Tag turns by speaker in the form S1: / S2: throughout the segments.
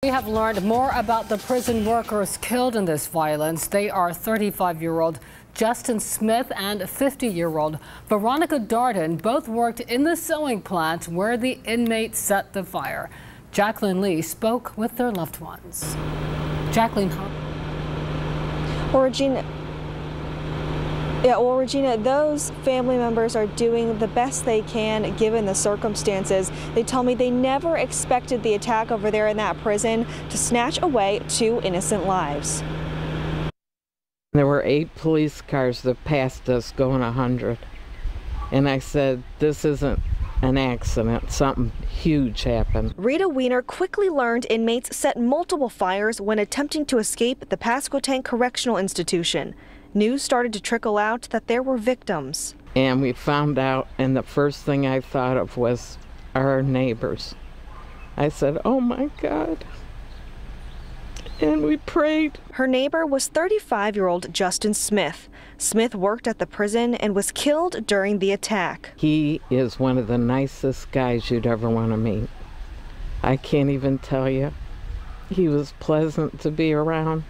S1: We have learned more about the prison workers killed in this violence. They are 35-year-old Justin Smith and 50-year-old Veronica Darden. Both worked in the sewing plant where the inmate set the fire. Jacqueline Lee spoke with their loved ones. Jacqueline.
S2: Regina, those family members are doing the best they can given the circumstances. They tell me they never expected the attack over there in that prison to snatch away 2 innocent lives.
S3: There were 8 police cars that passed us going 100. And I said, this isn't an accident. Something huge happened.
S2: Rita Weiner quickly learned inmates set multiple fires when attempting to escape the Pasquotank Correctional Institution. News started to trickle out that there were victims.
S3: And we found out, and the first thing I thought of was our neighbors. I said, oh my God. And we prayed.
S2: Her neighbor was 35-year-old Justin Smith. Smith worked at the prison and was killed during the attack.
S3: He is one of the nicest guys you'd ever want to meet. I can't even tell you. He was pleasant to be around.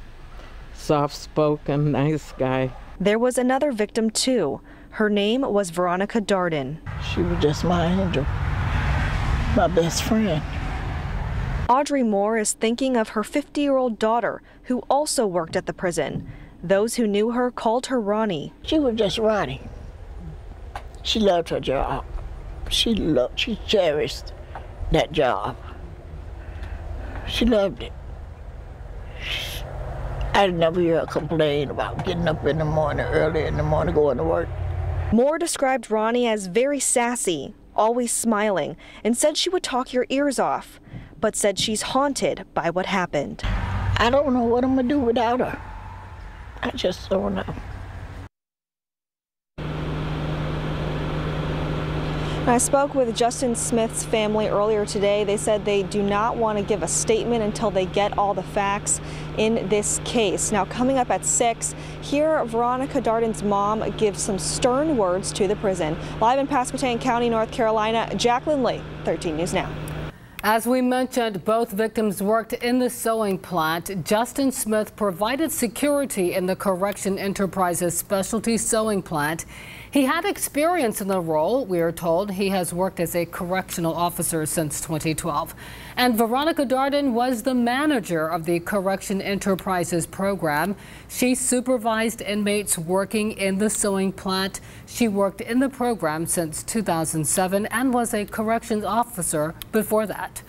S3: Soft-spoken, nice guy.
S2: There was another victim too. Her name was Veronica Darden.
S4: She was just my angel, my best friend.
S2: Audrey Moore is thinking of her 50-year-old daughter, who also worked at the prison. Those who knew her called her Ronnie.
S4: She was just Ronnie. She loved her job. She cherished that job. She loved it. I never hear her complain about getting up in the morning, early in the morning, going to work.
S2: Moore described Ronnie as very sassy, always smiling, and said she would talk your ears off, but said she's haunted by what happened.
S4: I don't know what I'm going to do without her. I just don't know.
S2: I spoke with Justin Smith's family earlier today. They said they do not want to give a statement until they get all the facts in this case. Now, coming up at 6, here Veronica Darden's mom gives some stern words to the prison. Live in Pasquotank County, North Carolina, Jacqueline Lee, 13 News Now.
S1: As we mentioned, both victims worked in the sewing plant. Justin Smith provided security in the Correction Enterprises specialty sewing plant. He had experience in the role. We are told he has worked as a correctional officer since 2012. And Veronica Darden was the manager of the Correction Enterprises program. She supervised inmates working in the sewing plant. She worked in the program since 2007 and was a corrections officer before that.